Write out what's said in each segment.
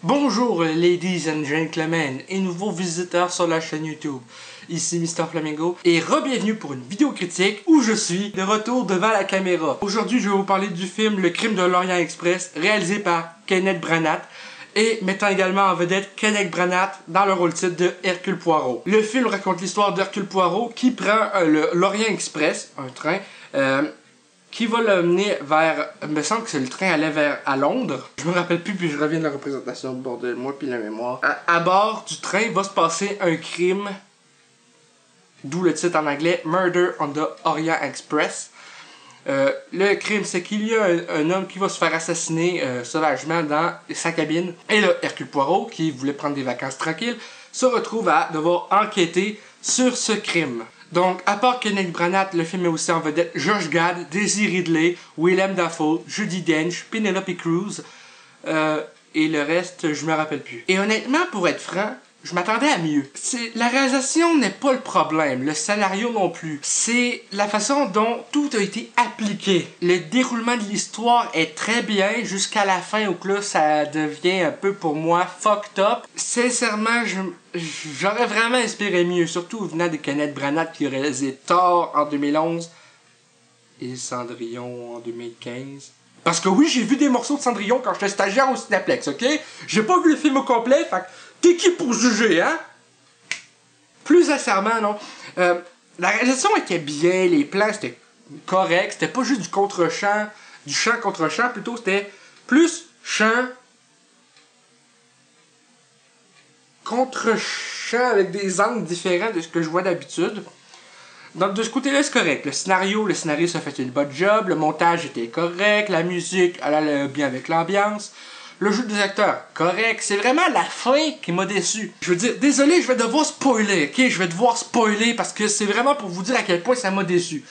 Bonjour ladies and gentlemen et nouveaux visiteurs sur la chaîne YouTube. Ici Mr Flamingo et re-bienvenue pour une vidéo critique où je suis de retour devant la caméra. Aujourd'hui je vais vous parler du film Le Crime de l'Orient Express réalisé par Kenneth Branagh et mettant également en vedette Kenneth Branagh dans le rôle titre de Hercule Poirot. Le film raconte l'histoire d'Hercule Poirot qui prend l'Orient Express, un train, qui va l'amener vers... Il me semble que le train allait à Londres. Je me rappelle plus, puis je reviens de la représentation de bord de moi, puis la mémoire. À bord du train va se passer un crime, d'où le titre en anglais, Murder on the Orient Express. Le crime, c'est qu'il y a un homme qui va se faire assassiner sauvagement dans sa cabine. Et là, Hercule Poirot, qui voulait prendre des vacances tranquilles, se retrouve à devoir enquêter sur ce crime. Donc, à part Kenneth Branagh, le film est aussi en vedette Josh Gad, Daisy Ridley, Willem Dafoe, Judi Dench, Penelope Cruz, et le reste, je me rappelle plus. Et honnêtement, pour être franc, je m'attendais à mieux. La réalisation n'est pas le problème, le scénario non plus. C'est la façon dont tout a été appliqué. Le déroulement de l'histoire est très bien jusqu'à la fin où là ça devient un peu pour moi fucked up. Sincèrement, j'aurais vraiment espéré mieux, surtout venant de Kenneth Branagh qui a réalisé Thor en 2011 et Cendrillon en 2015. Parce que oui, j'ai vu des morceaux de Cendrillon quand j'étais stagiaire au Cinéplex, ok? J'ai pas vu le film au complet, fait t'es qui pour juger, hein? Plus sincèrement, non. La réalisation était bien, les plans c'était correct, c'était pas juste du contre-champ, du champ contre champ, plutôt c'était plus champ contre champ avec des angles différents de ce que je vois d'habitude. Donc de ce côté-là, c'est correct. Le scénario ça fait une bonne job, le montage était correct, la musique, elle allait bien avec l'ambiance. Le jeu des acteurs, correct. C'est vraiment la fin qui m'a déçu. Je veux dire, désolé, je vais devoir spoiler, ok? Je vais devoir spoiler parce que c'est vraiment pour vous dire à quel point ça m'a déçu.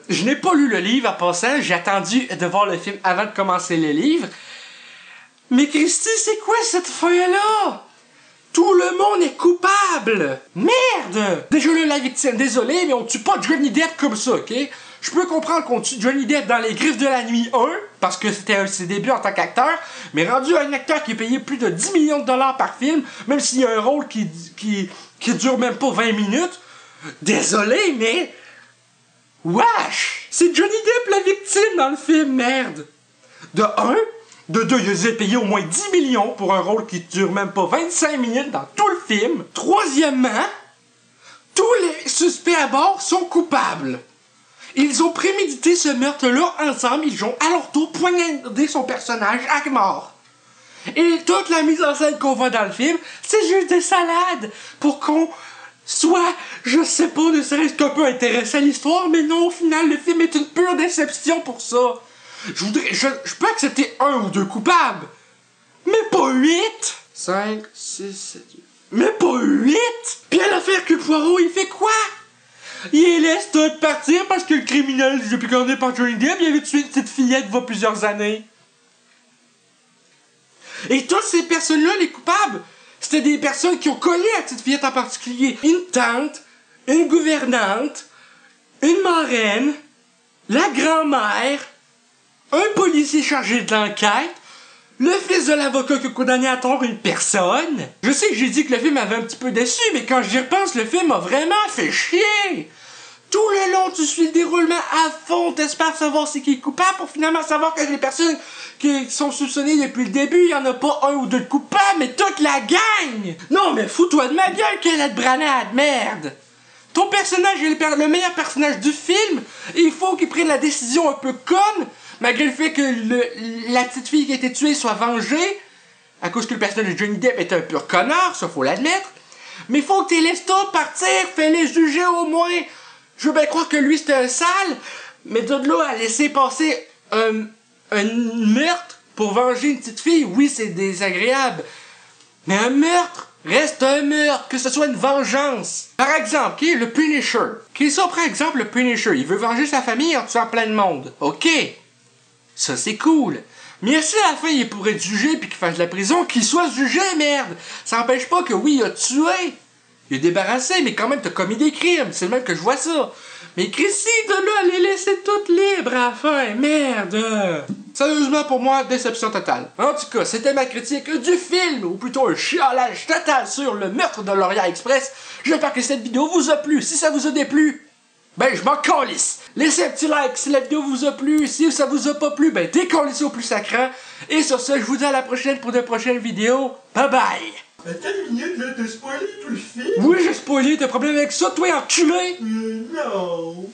Je n'ai pas lu le livre en passant. J'ai attendu de voir le film avant de commencer le livre. Mais Christy, c'est quoi cette fin-là? Tout le monde est coupable! Merde! Déjà là, la victime, désolé, mais on tue pas Johnny Depp comme ça, ok? Je peux comprendre qu'on tue Johnny Depp dans Les Griffes de la Nuit 1, parce que c'était ses débuts en tant qu'acteur, mais rendu à un acteur qui est payé plus de 10 millions de dollars par film, même s'il y a un rôle qui dure même pas 20 minutes, désolé, mais... Wesh! C'est Johnny Depp la victime dans le film, merde! De 1... De 2, il a payé au moins 10 millions pour un rôle qui dure même pas 25 minutes dans tout le film. Troisièmement, tous les suspects à bord sont coupables. Ils ont prémédité ce meurtre-là ensemble, ils ont à leur tour poignardé son personnage à mort. Et toute la mise en scène qu'on voit dans le film, c'est juste des salades pour qu'on soit, je sais pas, ne serait-ce qu'un peu intéressé à l'histoire, mais non, au final, le film est une pure déception pour ça. Je peux accepter 1 ou 2 coupables, mais pas 8! 5, 6, 7, 8. Mais pas 8! Puis à l'affaire que Poirot, il fait quoi? Il laisse tout partir parce que le criminel, depuis qu'on est par Johnny Depp, il avait tué une petite fillette il y a plusieurs années. Et toutes ces personnes-là, les coupables, c'était des personnes qui ont collé à la petite fillette en particulier. Une tante, une gouvernante, une marraine, la grand-mère, un policier chargé de l'enquête, le fils de l'avocat qui a condamné à tort une personne. Je sais que j'ai dit que le film m'avait un petit peu déçu, mais quand j'y repense, le film m'a vraiment fait chier. Tout le long, tu suis le déroulement à fond, t'espères savoir c'est qui est coupable pour finalement savoir que les personnes qui sont soupçonnées depuis le début, il y en a pas 1 ou 2 coupables, mais toute la gang. Non, mais fous-toi de ma gueule, Kenneth Branagh, merde. Ton personnage est le meilleur personnage du film, et il faut qu'il prenne la décision un peu conne, malgré le fait que la petite fille qui a été tuée soit vengée, à cause que le personnage de Johnny Depp est un pur connard, ça faut l'admettre. Mais faut que tu laisses tout partir, fais-les juger au moins. Je veux bien croire que lui c'était un sale, mais de là à laisser passer un meurtre pour venger une petite fille, oui c'est désagréable. Mais un meurtre reste un meurtre, que ce soit une vengeance. Par exemple, qui est le Punisher? Qui ça, par exemple, le Punisher? Il veut venger sa famille en tuant plein de monde. Ok. Ça, c'est cool. Mais si à la fin, il pourrait être jugé puis qu'il fasse de la prison, qu'il soit jugé, merde. Ça n'empêche pas que oui, il a tué. Il a débarrassé, mais quand même, t'as commis des crimes. C'est le même que je vois ça. Mais Chrissy, de là, elle les laissait toutes libres à la fin, merde! Sérieusement, pour moi, déception totale. En tout cas, c'était ma critique du film, ou plutôt un chiolage total sur le meurtre de l'Orient Express. J'espère que cette vidéo vous a plu. Si ça vous a déplu, ben je m'en calisse. Laissez un petit like si la vidéo vous a plu. Si ça vous a pas plu, ben décalissez au plus sacrant. Et sur ce, je vous dis à la prochaine pour de prochaines vidéos. Bye bye! Attends une minute, là, t'as spoilé tout le film? Oui, j'ai spoilé, t'as problème avec ça, toi, enculé? Non.